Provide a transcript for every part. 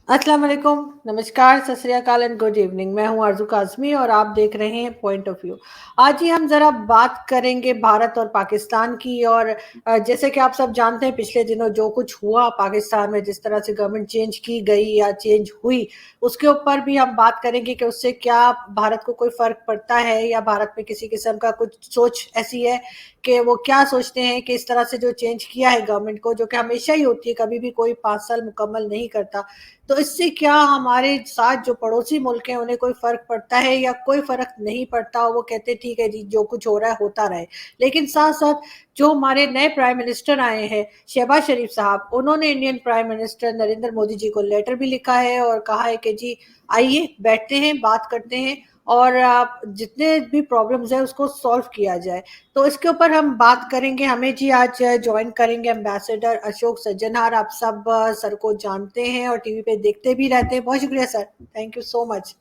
अस्सलाम वालेकुम, नमस्कार, सत श्री अकाल एंड गुड इवनिंग। मैं हूं आरज़ू काज़मी और आप देख रहे हैं पॉइंट ऑफ व्यू। आज ही हम ज़रा बात करेंगे भारत और पाकिस्तान की। और जैसे कि आप सब जानते हैं, पिछले दिनों जो कुछ हुआ पाकिस्तान में, जिस तरह से गवर्नमेंट चेंज की गई या चेंज हुई, उसके ऊपर भी हम बात करेंगे कि उससे क्या भारत को कोई फ़र्क पड़ता है या भारत में किसी किस्म का कुछ सोच ऐसी है कि वो क्या सोचते हैं कि इस तरह से जो चेंज किया है गवर्नमेंट को, जो कि हमेशा ही होती है, कभी भी कोई 5 साल मुकम्मल नहीं करता, तो इससे क्या हमारे साथ जो पड़ोसी मुल्क हैं उन्हें कोई फ़र्क पड़ता है या कोई फ़र्क नहीं पड़ता? वो कहते हैं ठीक है जी, जो कुछ हो रहा है होता रहे। लेकिन साथ-साथ जो हमारे नए प्राइम मिनिस्टर आए हैं, शहबाज़ शरीफ साहब, उन्होंने Indian prime minister Narendra Modi ji को लेटर भी लिखा है और कहा है कि जी आइए, बैठते हैं, बात करते हैं और आप जितने भी प्रॉब्लम्स हैं उसको सॉल्व किया जाए। तो इसके ऊपर हम बात करेंगे। हमें जी आज ज्वाइन करेंगे एम्बेसडर अशोक सज्जनहार। आप सब सर को जानते हैं और टीवी पे देखते भी रहते हैं। बहुत शुक्रिया sir, thank you so much.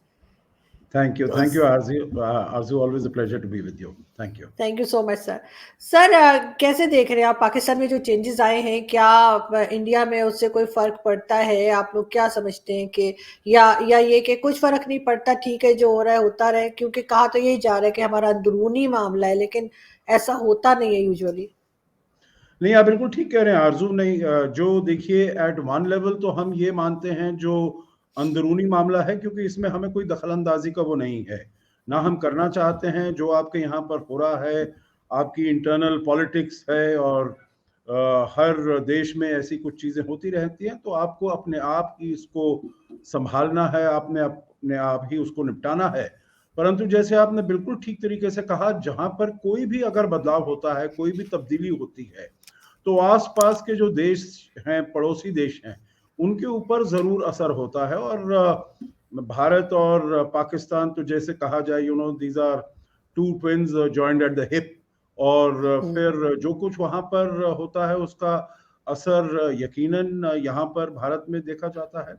तो Thank you, Arzu. Arzu, always a pleasure to be with you. Thank you. Thank you so much sir. Sir, कैसे देख रहे हैं आप पाकिस्तान में जो चेंजेस आए हैं? क्या इंडिया में उससे कोई फर्क पड़ता है? आप लोग क्या समझते हैं कि या ये कि कुछ फर्क नहीं पड़ता, ठीक है, जो हो रहा है होता रहे? क्योंकि कहा तो यही जा रहा है कि हमारा अंदरूनी मामला है, लेकिन ऐसा होता नहीं है यूजुअली। नहीं, आप बिल्कुल ठीक कह रहे हैं आरजू। नहीं, जो देखिए एट वन लेवल तो हम ये मानते हैं जो अंदरूनी मामला है, क्योंकि इसमें हमें कोई दखल अंदाजी का वो नहीं है, ना हम करना चाहते हैं। जो आपके यहाँ पर हो रहा है, आपकी इंटरनल पॉलिटिक्स है और हर देश में ऐसी कुछ चीज़ें होती रहती हैं, तो आपको अपने आप ही इसको संभालना है, आपने अपने आप ही उसको निपटाना है। परंतु जैसे आपने बिल्कुल ठीक तरीके से कहा, जहां पर कोई भी अगर बदलाव होता है, कोई भी तब्दीली होती है, तो आसपास के जो देश हैं, पड़ोसी देश हैं, उनके ऊपर जरूर असर होता है। और भारत और पाकिस्तान तो जैसे कहा जाए, these are two twins joined at the hip. और हम्म। फिर जो कुछ वहां पर होता है उसका असर यकीनन यहाँ पर भारत में देखा जाता है।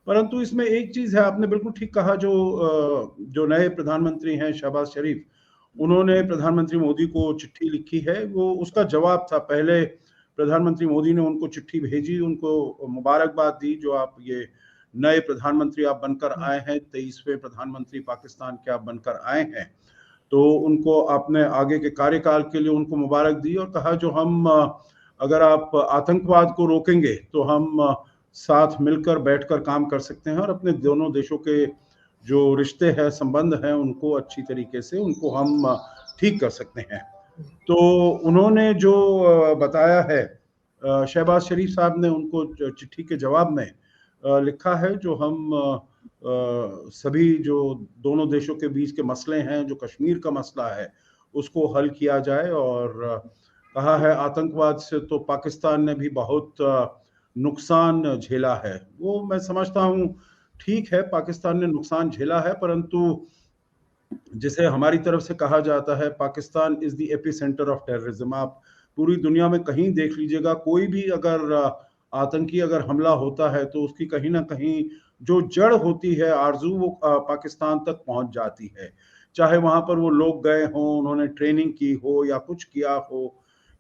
परंतु इसमें एक चीज है, आपने बिल्कुल ठीक कहा, जो नए प्रधानमंत्री हैं शहबाज शरीफ, उन्होंने प्रधानमंत्री मोदी को चिट्ठी लिखी है, वो उसका जवाब था। पहले प्रधानमंत्री मोदी ने उनको चिट्ठी भेजी, उनको मुबारकबाद दी, जो आप ये नए प्रधानमंत्री आप बनकर आए हैं, 23वें प्रधानमंत्री पाकिस्तान के आप बनकर आए हैं। तो उनको आपने आगे के कार्यकाल के लिए उनको मुबारक दी और कहा जो हम अगर आप आतंकवाद को रोकेंगे तो हम साथ मिलकर बैठकर काम कर सकते हैं और अपने दोनों देशों के जो रिश्ते हैं, संबंध हैं, उनको अच्छी तरीके से उनको हम ठीक कर सकते हैं। तो उन्होंने जो बताया है, शहबाज शरीफ साहब ने उनको चिट्ठी के जवाब में लिखा है, जो हम सभी जो दोनों देशों के बीच के मसले हैं, जो कश्मीर का मसला है, उसको हल किया जाए। और कहा है आतंकवाद से तो पाकिस्तान ने भी बहुत नुकसान झेला है। वो मैं समझता हूँ, ठीक है, पाकिस्तान ने नुकसान झेला है, परंतु जिसे हमारी तरफ से कहा जाता है, Pakistan is the AP centre of terrorism. आप पूरी दुनिया में कहीं देख लीजिएगा, कोई भी अगर आतंकी अगर हमला होता है तो उसकी कहीं ना कहीं जो जड़ होती है आरजू, वो पाकिस्तान तक पहुंच जाती है। चाहे वहां पर वो लोग गए हों, उन्होंने ट्रेनिंग की हो या कुछ किया हो,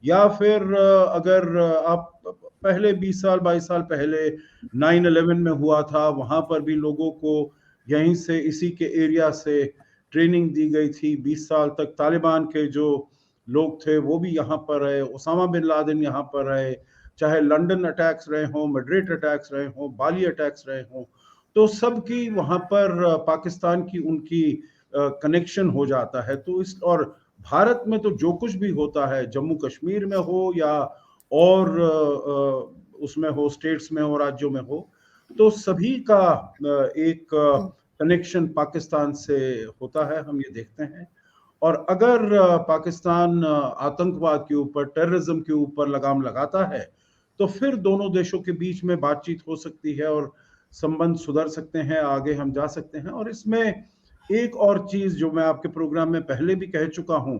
या फिर अगर आप पहले 20 साल 22 साल पहले 9/11 में हुआ था, वहां पर भी लोगों को यहीं से, इसी के एरिया से ट्रेनिंग दी गई थी। 20 साल तक तालिबान के जो लोग थे वो भी यहाँ पर रहे, ओसामा बिन लादेन यहाँ पर रहे, चाहे लंदन अटैक्स रहे हों, मैड्रिड अटैक्स रहे हों, बाली अटैक्स रहे हों, तो सबकी वहाँ पर पाकिस्तान की उनकी कनेक्शन हो जाता है। तो इस और भारत में तो जो कुछ भी होता है, जम्मू कश्मीर में हो या और उसमें हो, स्टेट्स में हो, राज्यों में हो, तो सभी का एक कनेक्शन पाकिस्तान से होता है, हम ये देखते हैं। और अगर पाकिस्तान आतंकवाद के ऊपर, टेररिज्म के ऊपर लगाम लगाता है, तो फिर दोनों देशों के बीच में बातचीत हो सकती है और संबंध सुधर सकते हैं, आगे हम जा सकते हैं। और इसमें एक और चीज जो मैं आपके प्रोग्राम में पहले भी कह चुका हूं,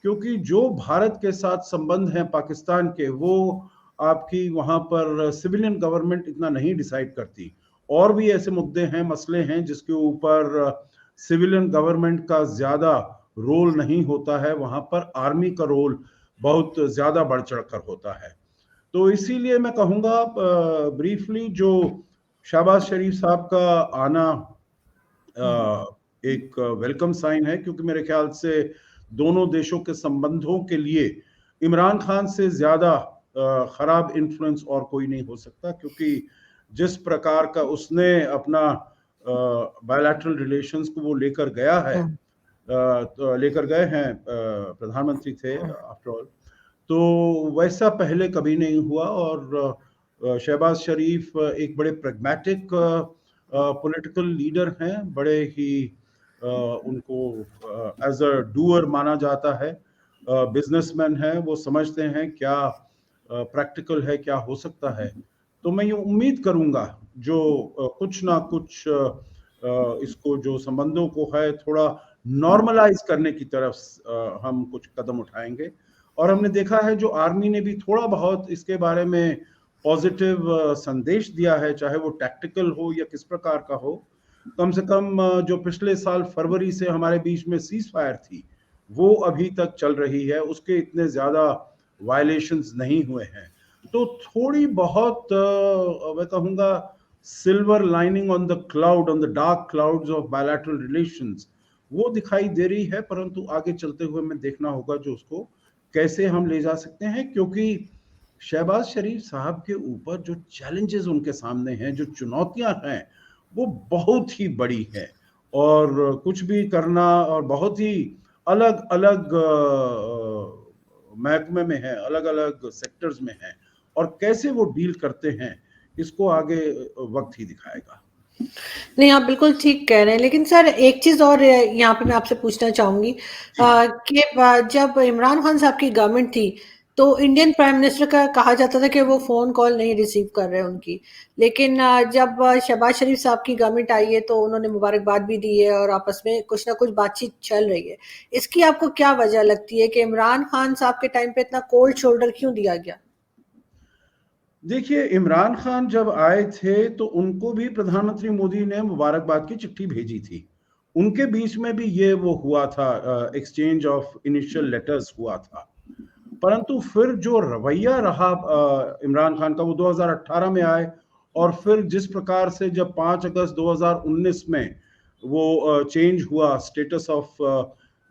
क्योंकि जो भारत के साथ संबंध हैं पाकिस्तान के, वो आपकी वहां पर सिविलियन गवर्नमेंट इतना नहीं डिसाइड करती। और भी ऐसे मुद्दे हैं, मसले हैं, जिसके ऊपर सिविलियन गवर्नमेंट का ज्यादा रोल नहीं होता है, वहां पर आर्मी का रोल बहुत ज्यादा बढ़ चढ़कर होता है। तो इसीलिए मैं कहूंगा ब्रीफली, जो शहबाज शरीफ साहब का आना एक वेलकम साइन है, क्योंकि मेरे ख्याल से दोनों देशों के संबंधों के लिए इमरान खान से ज्यादा खराब इन्फ्लुएंस और कोई नहीं हो सकता, क्योंकि जिस प्रकार का उसने अपना बायलैटरल रिलेशंस को वो लेकर गया है, तो लेकर गए हैं, प्रधानमंत्री थे आफ्टर ऑल, तो वैसा पहले कभी नहीं हुआ। और शहबाज शरीफ एक बड़े प्रैग्मेटिक पॉलिटिकल लीडर हैं, बड़े ही उनको एज अ डूअर माना जाता है, बिजनेसमैन है, वो समझते हैं क्या प्रैक्टिकल है, क्या हो सकता है। तो मैं ये उम्मीद करूंगा जो कुछ ना कुछ इसको जो संबंधों को है थोड़ा नॉर्मलाइज करने की तरफ हम कुछ कदम उठाएंगे। और हमने देखा है जो आर्मी ने भी थोड़ा बहुत इसके बारे में पॉजिटिव संदेश दिया है, चाहे वो टैक्टिकल हो या किस प्रकार का हो। कम से कम जो पिछले साल फरवरी से हमारे बीच में सीज फायर थी, वो अभी तक चल रही है, उसके इतने ज्यादा वायलेशंस नहीं हुए हैं। तो थोड़ी बहुत मैं कहूँगा silver lining on the cloud, on the dark clouds of bilateral relations, वो दिखाई दे रही है। परंतु आगे चलते हुए हमें देखना होगा जो उसको कैसे हम ले जा सकते हैं, क्योंकि शहबाज शरीफ साहब के ऊपर जो चैलेंजेस उनके सामने हैं, जो चुनौतियां हैं, वो बहुत ही बड़ी है। और कुछ भी करना, और बहुत ही अलग अलग महकमे में है, अलग अलग सेक्टर्स में है, और कैसे वो डील करते हैं इसको आगे वक्त ही दिखाएगा। नहीं, आप बिल्कुल ठीक कह रहे हैं, लेकिन सर एक चीज़ और यहाँ पे मैं आपसे पूछना चाहूँगी कि जब इमरान खान साहब की गवर्नमेंट थी, तो इंडियन प्राइम मिनिस्टर का कहा जाता था कि वो फ़ोन कॉल नहीं रिसीव कर रहे हैं उनकी। लेकिन जब शहबाज शरीफ साहब की गवर्नमेंट आई है, तो उन्होंने मुबारकबाद भी दी है और आपस में कुछ ना कुछ बातचीत चल रही है। इसकी आपको क्या वजह लगती है कि इमरान खान साहब के टाइम पे इतना कोल्ड शोल्डर क्यों दिया गया? देखिए, इमरान खान जब आए थे तो उनको भी प्रधानमंत्री मोदी ने मुबारकबाद की चिट्ठी भेजी थी। उनके बीच में भी ये वो हुआ था, एक्सचेंज ऑफ इनिशियल लेटर्स हुआ था। परंतु फिर जो रवैया रहा इमरान खान का, वो 2018 में आए, और फिर जिस प्रकार से जब 5 अगस्त 2019 में वो चेंज हुआ स्टेटस ऑफ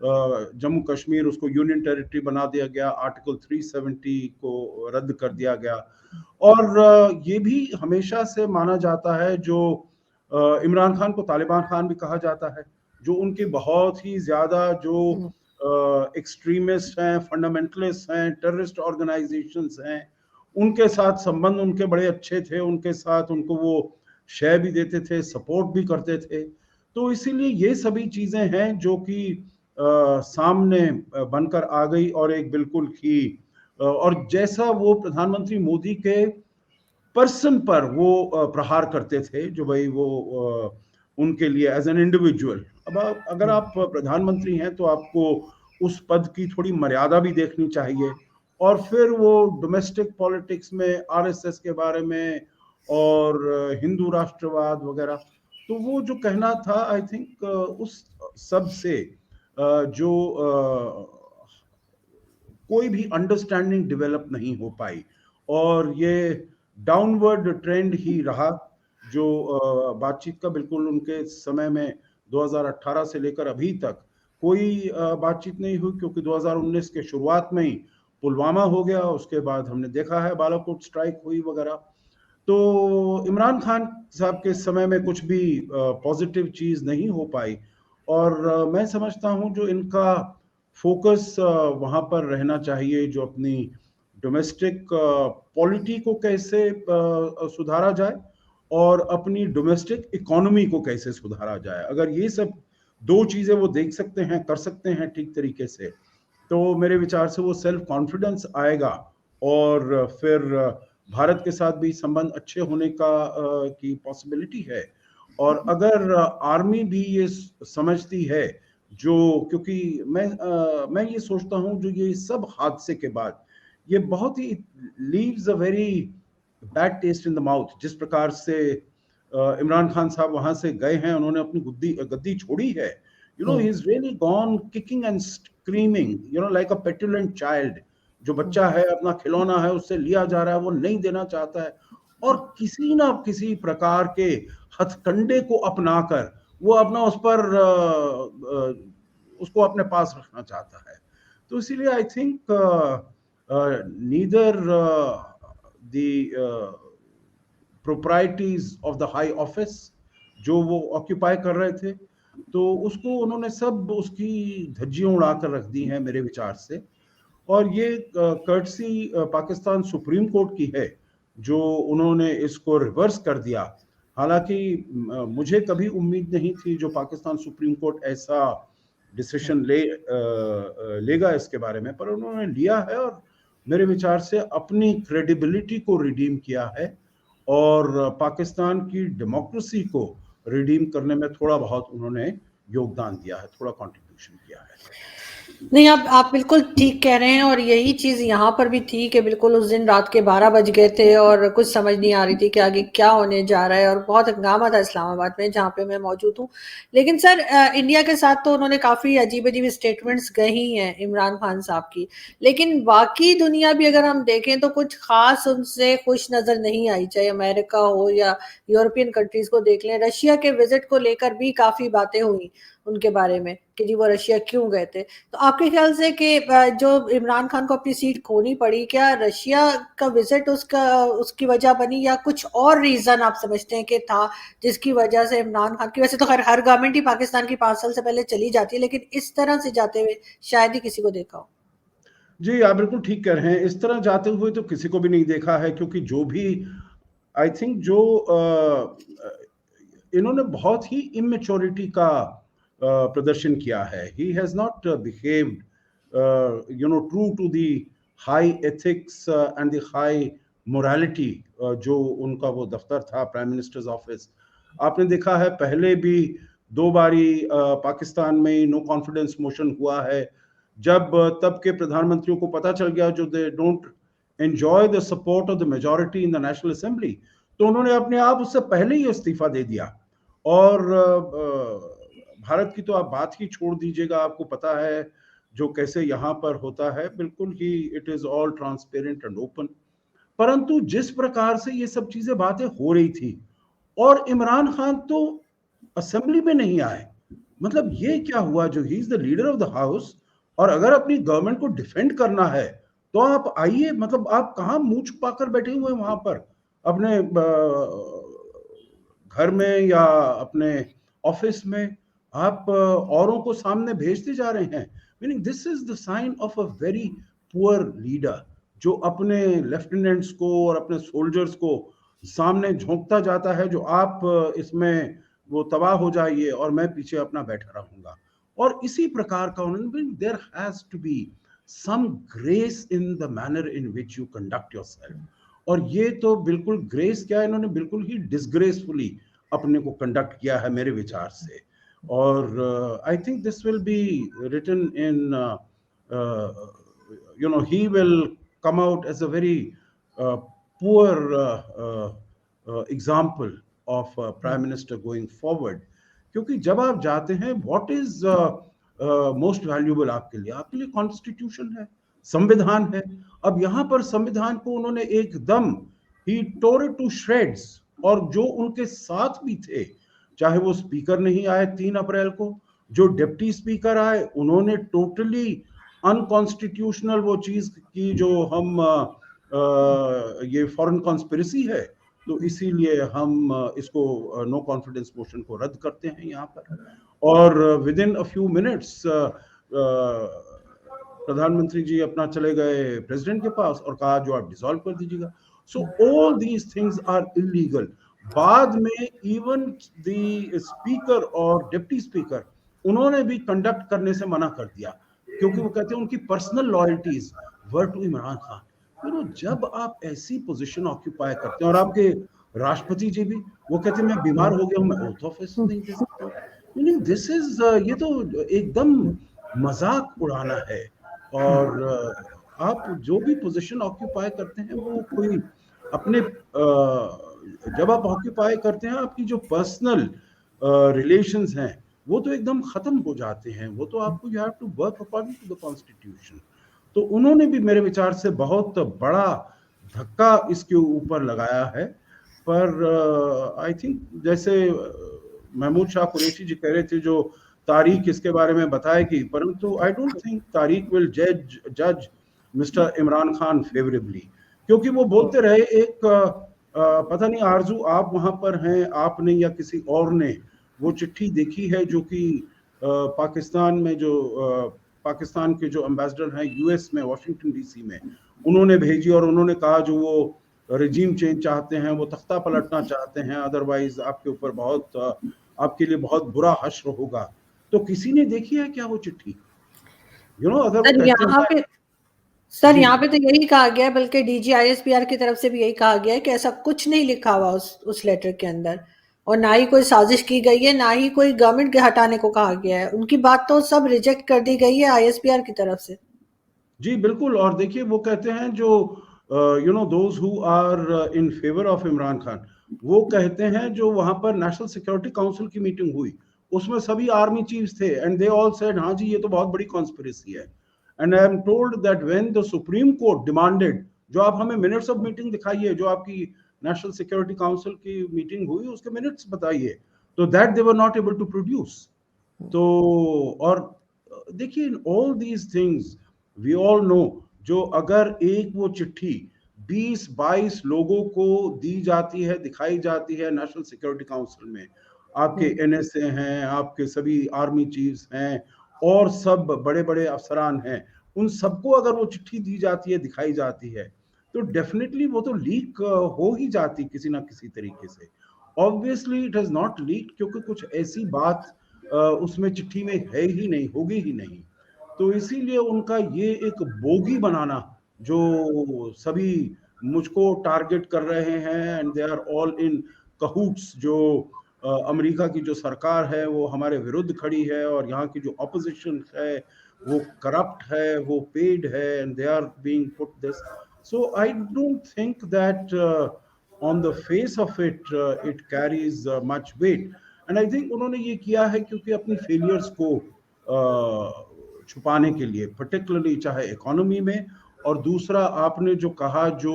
जम्मू कश्मीर, उसको यूनियन टेरिटरी बना दिया गया, आर्टिकल 370 को रद्द कर दिया गया। और ये भी हमेशा से माना जाता है, जो इमरान खान को तालिबान खान भी कहा जाता है, जो उनकी बहुत ही ज्यादा जो एक्सट्रीमिस्ट हैं, फंडामेंटलिस्ट हैं, टेररिस्ट ऑर्गेनाइजेशंस हैं, उनके साथ संबंध उनके बड़े अच्छे थे, उनके साथ उनको वो शेयर भी देते थे, सपोर्ट भी करते थे। तो इसीलिए ये सभी चीजें हैं जो कि सामने बनकर आ गई, और एक बिल्कुल ही और जैसा वो प्रधानमंत्री मोदी के पर्सन पर वो प्रहार करते थे, जो भाई वो उनके लिए एज एन इंडिविजुअल। अब अगर आप प्रधानमंत्री हैं तो आपको उस पद की थोड़ी मर्यादा भी देखनी चाहिए। और फिर वो डोमेस्टिक पॉलिटिक्स में आरएसएस के बारे में और हिंदू राष्ट्रवाद वगैरह, तो वो जो कहना था, आई थिंक उस सब से जो कोई भी अंडरस्टैंडिंग डेवलप नहीं हो पाई, और ये डाउनवर्ड ट्रेंड ही रहा, जो बातचीत का बिल्कुल उनके समय में 2018 से लेकर अभी तक कोई बातचीत नहीं हुई, क्योंकि 2019 के शुरुआत में ही पुलवामा हो गया, उसके बाद हमने देखा है बालाकोट स्ट्राइक हुई वगैरह। तो इमरान खान साहब के समय में कुछ भी पॉजिटिव चीज नहीं हो पाई। और मैं समझता हूं जो इनका फोकस वहां पर रहना चाहिए, जो अपनी डोमेस्टिक पॉलिटी को कैसे सुधारा जाए, और अपनी डोमेस्टिक इकोनॉमी को कैसे सुधारा जाए। अगर ये सब दो चीजें वो देख सकते हैं, कर सकते हैं ठीक तरीके से, तो मेरे विचार से वो सेल्फ कॉन्फिडेंस आएगा, और फिर भारत के साथ भी संबंध अच्छे होने का की पॉसिबिलिटी है। और अगर आर्मी भी ये समझती है, जो क्योंकि मैं ये सोचता हूँ जो ये सब हादसे के बाद ये बहुत he leaves a very bad taste in the mouth. जिस प्रकार से इमरान खान साहब वहां से गए हैं, उन्होंने अपनी गद्दी छोड़ी है, he is really gone kicking and screaming, like a petulant child. जो बच्चा है, अपना खिलौना है, उससे लिया जा रहा है, वो नहीं देना चाहता है, और किसी ना किसी प्रकार के हथकंडे को अपनाकर वो अपना उस पर उसको अपने पास रखना चाहता है। तो इसीलिए I think neither the proprieties of the high office जो वो ऑक्यूपाई कर रहे थे, तो उसको उन्होंने सब उसकी धज्जियां उड़ाकर रख दी हैं मेरे विचार से। और ये कर्टसी पाकिस्तान सुप्रीम कोर्ट की है जो उन्होंने इसको रिवर्स कर दिया। हालांकि मुझे कभी उम्मीद नहीं थी जो पाकिस्तान सुप्रीम कोर्ट ऐसा डिसीजन लेगा इसके बारे में, पर उन्होंने लिया है और मेरे विचार से अपनी क्रेडिबिलिटी को रिडीम किया है और पाकिस्तान की डेमोक्रेसी को रिडीम करने में थोड़ा बहुत उन्होंने योगदान दिया है, थोड़ा कंट्रीब्यूशन किया है। नहीं, आप बिल्कुल ठीक कह रहे हैं और यही चीज यहाँ पर भी थी कि बिल्कुल उस दिन रात के 12 बज गए थे और कुछ समझ नहीं आ रही थी कि आगे क्या होने जा रहा है, और बहुत हंगामा था इस्लामाबाद में जहाँ पे मैं मौजूद हूँ। लेकिन सर, इंडिया के साथ तो उन्होंने काफी अजीब अजीब स्टेटमेंट्स कही हैं इमरान खान साहब की, लेकिन बाकी दुनिया भी अगर हम देखें तो कुछ खास उनसे खुश नजर नहीं आई, चाहे अमेरिका हो या यूरोपियन कंट्रीज को देख लें। रशिया के विजिट को लेकर भी काफी बातें हुई उनके बारे में कि जी वो रशिया क्यों गए थे। तो आपके ख्याल से कि जो इमरान खान को अपनी सीट खोनी पड़ी, क्या रशिया का विजिट उसकी वजह बनी, या कुछ और रीजन आप समझते हैं कि था जिसकी वजह से इमरान खान की, वैसे तो हर गवर्नमेंट ही पाकिस्तान की 5 साल से पहले चली जाती है, लेकिन इस तरह से जाते हुए शायद ही किसी को देखा हो। जी, आप बिल्कुल ठीक कह रहे हैं, इस तरह जाते हुए तो किसी को भी नहीं देखा है, क्योंकि जो भी आई थिंक जो इन्होंने बहुत ही इमेच्योरिटी का प्रदर्शन किया है। He has not behaved true to the high ethics and the high morality जो उनका वो दफ्तर था, प्राइम मिनिस्टर्स ऑफिस। आपने देखा है पहले भी 2 बारी पाकिस्तान में नो कॉन्फिडेंस मोशन हुआ है, जब तब के प्रधानमंत्रियों को पता चल गया जो they don't enjoy the support of the majority in the national assembly, तो उन्होंने अपने आप उससे पहले ही इस्तीफा दे दिया। और भारत की तो आप बात ही छोड़ दीजिएगा, आपको पता है जो कैसे यहाँ पर होता है, बिल्कुल ही it is all transparent and open. परंतु जिस प्रकार से ये सब चीजें बातें हो रही थी और इमरान खान तो असेंबली में नहीं आए, मतलब ये क्या हुआ, जो he is the leader of the house, और अगर अपनी गवर्नमेंट को डिफेंड करना है तो आप आइए, मतलब आप कहाँ मुंह छुपा कर बैठे हुए हैं वहां पर अपने घर में या अपने ऑफिस में, आप औरों को सामने भेजते जा रहे हैं। Meaning this is the sign of a very poor leader, जो अपने लेफ्टिनेंट्स को और अपने सोल्जर्स को सामने झोंकता जाता है, जो आप इसमें वो तबाह हो जाइए और मैं पीछे अपना बैठा रहूंगा। और इसी प्रकार का उन्होंने, there has to be some grace in the manner in which you conduct yourself. और ये तो बिल्कुल ग्रेस क्या है, इन्होंने बिल्कुल ही डिसग्रेसफुली अपने को कंडक्ट किया है मेरे विचार से। और I think this will be written in he will come out as a very poor example of prime minister going forward। क्योंकि जब आप जाते हैं, व्हाट इज मोस्ट वैल्यूएबल आपके लिए कॉन्स्टिट्यूशन है, संविधान है। अब यहाँ पर संविधान को उन्होंने एकदम ही टोर इट टू श्रेड्स, और जो उनके साथ भी थे, चाहे वो स्पीकर नहीं आए 3 अप्रैल को, जो डिप्टी स्पीकर आए उन्होंने टोटली अनकॉन्स्टिट्यूशनल वो चीज की जो हम ये फॉरेन कॉन्स्पिरेसी है, तो इसीलिए हम इसको नो कॉन्फिडेंस मोशन को रद्द करते हैं यहाँ पर। और with in a few minutes प्रधानमंत्री जी अपना चले गए प्रेसिडेंट के पास और कहा जो आप डिसॉल्व कर दीजिएगा। So all these things are illegal. बाद में इवन द स्पीकर और डिप्टी स्पीकर उन्होंने भी कंडक्ट करने से मना कर दिया, क्योंकि वो कहते हैं उनकी personal loyalties were to Imran Khan. जब आप ऐसी पोजीशन ऑक्यूपाई करते हैं, और आपके राष्ट्रपति जी भी वो कहते हैं मैं बीमार हो गया हूं, मैं ओथ ऑफिस नहीं दे सकता। मीनिंग दिस इज ये तो एकदम मजाक उड़ाना है। और आप जो भी पोजीशन ऑक्यूपाई करते हैं वो कोई अपने जब आप ऑक्यूपाई करते हैं, आपकी जो पर्सनल रिलेशंस हैं वो तो एकदम खत्म हो जाते हैं। वो तो आपको you have to work according to the constitution. तो उन्होंने भी मेरे विचार से बहुत बड़ा धक्का इसके ऊपर लगाया है। पर आई थिंक जैसे महमूद शाह कुरैशी जी कह रहे थे, जो तारीख इसके बारे में बताएगी, परंतु आई डोंट थिंक तारीख विल जज मिस्टर इमरान खान फेवरेबली, क्योंकि वो बोलते रहे एक पता नहीं आरजू आप वहां पर हैं, आपने या किसी और ने वो चिट्ठी देखी है जो कि पाकिस्तान में जो पाकिस्तान के जो एम्बेसडर हैं यूएस में, वॉशिंगटन डीसी में, उन्होंने भेजी और उन्होंने कहा जो वो रिजीम चेंज चाहते हैं, वो तख्ता पलटना चाहते हैं, अदरवाइज आपके ऊपर बहुत आपके लिए बहुत बुरा हश्र होगा। तो किसी ने देखी है क्या वो चिट्ठी? अगर वो कहते हैं सर जी यहाँ पे तो यही कहा गया है, बल्कि डीजी आईएसपीआर की तरफ से भी यही कहा गया है कि ऐसा कुछ नहीं लिखा हुआ उस लेटर के अंदर, और ना ही कोई साजिश की गई है, ना ही कोई गवर्नमेंट के हटाने को कहा गया है। उनकी बात तो सब रिजेक्ट कर दी गई है आईएसपीआर की तरफ से। जी बिल्कुल। और देखिए वो कहते हैं जो those who are in favour of Imran Khan, वो कहते हैं जो वहां पर नेशनल सिक्योरिटी काउंसिल की मीटिंग हुई, उसमें सभी आर्मी चीफ्स थे, एंड दे ऑल सेड हाँ जी ये तो बहुत बड़ी कॉन्स्पिरेसी है। And I am told that when the supreme court demanded, जो आप हमें मिनट्स ऑफ मीटिंग दिखाइए, जो आपकी नेशनल सिक्योरिटी काउंसिल की मीटिंग हुई उसके मिनट्स बताइए, तो that they were not able to produce. तो और देखिए in all these things we all know, जो अगर एक वो चिट्ठी 20-22 लोगों को दी जाती है, दिखाई जाती है नेशनल सिक्योरिटी काउंसिल में, आपके एनएसए हैं, आपके सभी आर्मी चीफ्स हैं और सब बड़े बड़े अफसरान हैं, उन सबको अगर वो चिट्ठी दी जाती है, दिखाई जाती है, तो डेफिनेटली वो तो लीक हो ही जाती किसी ना किसी तरीके से। Obviously it has not leak, क्योंकि कुछ ऐसी बात उसमें चिट्ठी में है ही नहीं, होगी ही नहीं। तो इसीलिए उनका ये एक बोगी बनाना, जो सभी मुझको टारगेट कर रहे हैं, and they are all in cahoots, जो अमेरिका की जो सरकार है वो हमारे विरुद्ध खड़ी है, और यहाँ की जो ऑपोजिशन है वो करप्ट है, वो पेड है, and they are being put this. So I don't think that on the face of it it carries much weight. And I think उन्होंने ये किया है क्योंकि अपनी फेलियर्स को छुपाने के लिए, पर्टिकुलरली चाहे इकोनॉमी में, और दूसरा आपने जो कहा जो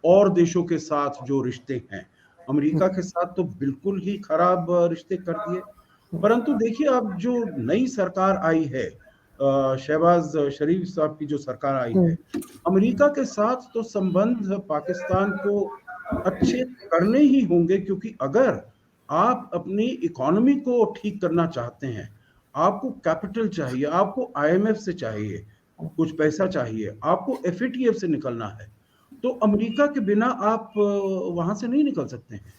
और देशों के साथ जो रिश्ते हैं, अमेरिका के साथ तो बिल्कुल ही खराब रिश्ते कर दिए। परंतु देखिए अब जो नई सरकार आई है, शहबाज शरीफ साहब की जो सरकार आई है, अमेरिका के साथ तो संबंध पाकिस्तान को अच्छे करने ही होंगे, क्योंकि अगर आप अपनी इकोनॉमी को ठीक करना चाहते हैं, आपको कैपिटल चाहिए, आपको आईएमएफ से चाहिए कुछ पैसा चाहिए, आपको एफएटीएफ से निकलना है, तो अमेरिका के बिना आप वहां से नहीं निकल सकते हैं।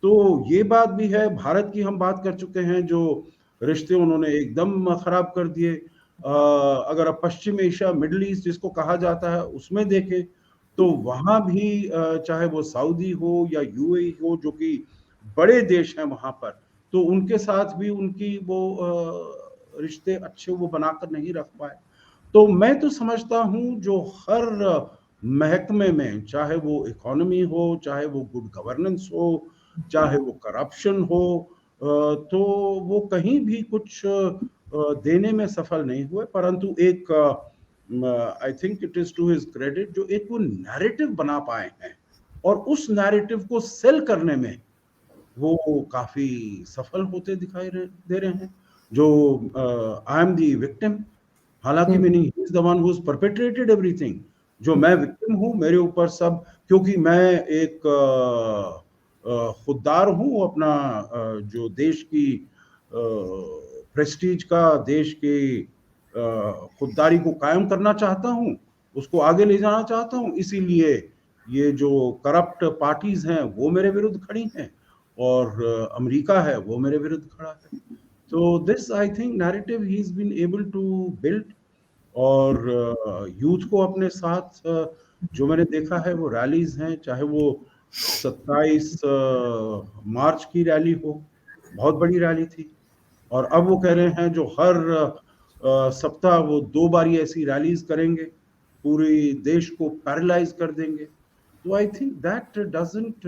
तो ये बात भी है। भारत की हम बात कर चुके हैं, जो रिश्ते उन्होंने एकदम खराब कर दिए। अगर आप पश्चिम एशिया, मिडिल ईस्ट जिसको कहा जाता है, उसमें देखें तो वहां भी चाहे वो सऊदी हो या यूएई हो, जो कि बड़े देश हैं वहां पर, तो उनके साथ भी उनकी वो रिश्ते अच्छे वो बनाकर नहीं रख पाए। तो मैं तो समझता हूं जो हर महकमे में, चाहे वो इकोनॉमी हो, चाहे वो गुड गवर्नेंस हो, चाहे वो करप्शन हो, तो वो कहीं भी कुछ देने में सफल नहीं हुए। परंतु एक I think it is to his credit, जो एक वो नैरेटिव बना पाए हैं, और उस नैरेटिव को सेल करने में वो काफी सफल होते दिखाई दे रहे हैं। जो आई एम दी विक्टिम, हालांकि मैंने he is the one who perpetrated everything, जो मैं विक्टिम हूं, मेरे ऊपर सब, क्योंकि मैं एक खुददार हूं, अपना जो देश की प्रेस्टीज का, देश की खुददारी को कायम करना चाहता हूं, उसको आगे ले जाना चाहता हूं। इसीलिए ये जो करप्ट पार्टीज हैं वो मेरे विरुद्ध खड़ी हैं, और अमेरिका है वो मेरे विरुद्ध खड़ा है। तो दिस आई थिंक नैरेटिव ही is been able to build, और यूथ को अपने साथ जो मैंने देखा है वो रैलीज हैं, चाहे वो 27 मार्च की रैली हो, बहुत बड़ी रैली थी, और अब वो कह रहे हैं जो हर सप्ताह वो 2 बारी ऐसी रैलीज करेंगे, पूरे देश को पैरालाइज कर देंगे। तो I think that doesn't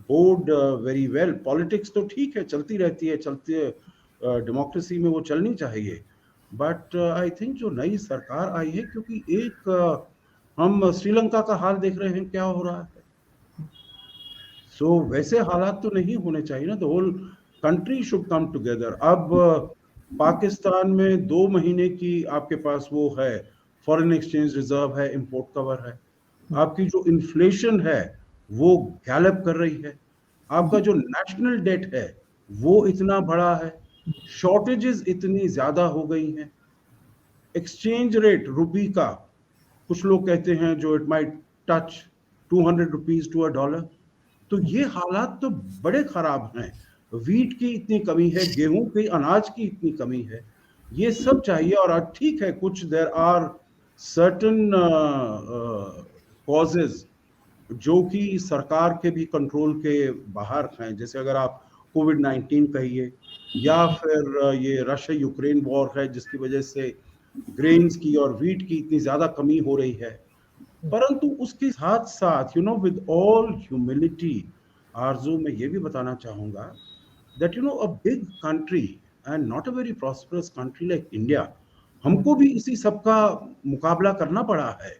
board very well. Politics तो ठीक है, चलती रहती है, डेमोक्रेसी में वो चलनी चाहिए, बट आई थिंक जो नई सरकार आई है, क्योंकि एक हम श्रीलंका का हाल देख रहे हैं क्या हो रहा है। सो वैसे हालात तो नहीं होने चाहिए ना, the whole country should come together. अब पाकिस्तान में 2 महीने की आपके पास वो है, फॉरेन एक्सचेंज रिजर्व है, इंपोर्ट कवर है। आपकी जो इन्फ्लेशन है वो गैलप कर रही है। आपका जो नेशनल डेट है वो इतना बड़ा है, शॉर्टेजेस इतनी ज्यादा हो गई हैं, एक्सचेंज रेट रुपी का कुछ लोग कहते हैं जो it might touch 200 rupees to a dollar. तो ये हालात तो बड़े खराब हैं। वीट की इतनी कमी है, गेहूं के अनाज की इतनी कमी है, ये सब चाहिए। और आज ठीक है, कुछ देर आर सर्टन कॉजेज जो कि सरकार के भी कंट्रोल के बाहर हैं, जैसे अगर आप कोविड-19 कहिए, या फिर ये रशिया यूक्रेन वॉर है जिसकी वजह से ग्रेन्स की और व्हीट की इतनी ज्यादा कमी हो रही है। परंतु उसके साथ साथ विद ऑल ह्यूमिलिटी, आरजू मैं ये भी बताना चाहूंगा that a big country and not a very prosperous country like India, हमको भी इसी सब का मुकाबला करना पड़ा है।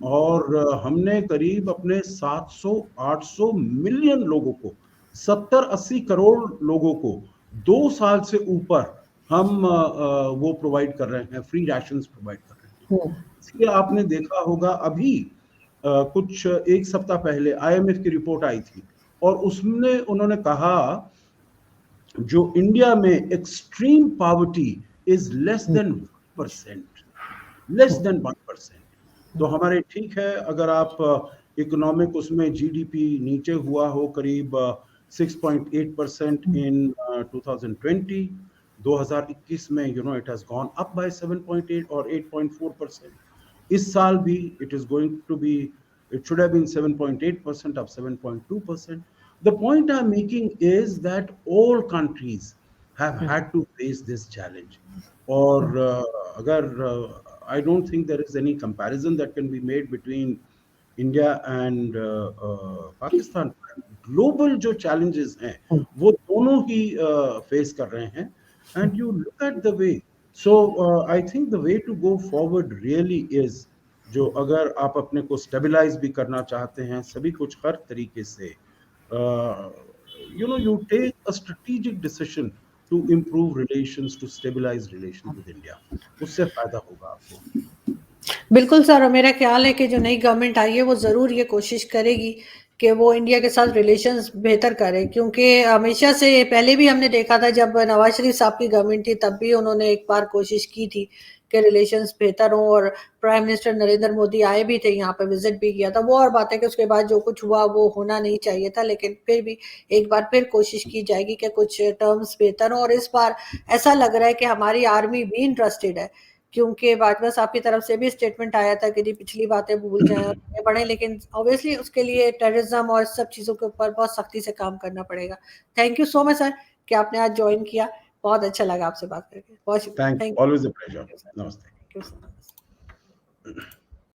और हमने करीब अपने 700-800 मिलियन लोगों को, 70-80 करोड़ लोगों को 2 साल से ऊपर हम वो प्रोवाइड कर रहे हैं, फ्री राशंस प्रोवाइड कर रहे हैं। इसलिए आपने देखा होगा अभी कुछ एक सप्ताह पहले आईएमएफ की रिपोर्ट आई थी और उसमें उन्होंने कहा जो इंडिया में extreme poverty is less than 1%, less than 1%। तो हमारे ठीक है, अगर आप इकोनॉमिक उसमें जीडीपी नीचे हुआ हो करीब 6.8% इन 2020, 2021 में it has gone up by 7.8 और 8.4%। इस साल भी it is going to be, it should have been 7.8%, up 7.2%. The point I'm making is that all countries have had to face this challenge. Or agar I don't think there is any comparison that can be made between India and Pakistan. Global जो challenges हैं वो दोनों ही face कर रहे हैं, and you look at the way. So I think the way to go forward really is, जो अगर आप अपने को स्टेबलाइज भी करना चाहते हैं सभी कुछ हर तरीके से, you take a strategic decision to improve relations, to stabilize relations with India. उससे फायदा होगा आपको। बिल्कुल सर, और मेरा ख्याल है कि जो नई गवर्नमेंट आई है वो ज़रूर ये कोशिश करेगी कि वो इंडिया के साथ रिलेशंस बेहतर करे, क्योंकि हमेशा से पहले भी हमने देखा था जब नवाज शरीफ साहब की गवर्नमेंट थी तब भी उन्होंने एक बार कोशिश की थी कि रिलेशंस बेहतर हों, और प्राइम मिनिस्टर नरेंद्र मोदी आए भी थे, यहाँ पे विजिट भी किया था। वो और बात है कि उसके बाद जो कुछ हुआ वो होना नहीं चाहिए था, लेकिन फिर भी एक बार फिर कोशिश की जाएगी कि कुछ टर्म्स बेहतर हों। और इस बार ऐसा लग रहा है कि हमारी आर्मी भी इंटरेस्टेड है, क्योंकि बाजवा साहब की तरफ से भी स्टेटमेंट आया था कि जी पिछली बातें भूल जाएं और आगे बढ़ें, लेकिन ऑब्वियसली उसके लिए टेररिज्म और सब चीज़ों के ऊपर बहुत सख्ती से काम करना पड़ेगा। Thank you so much sir कि आपने आज ज्वाइन किया, बहुत अच्छा लगा आपसे बात करके, बहुत शुक्रिया। Thank you, always a pleasure. नमस्ते। Thank you so much.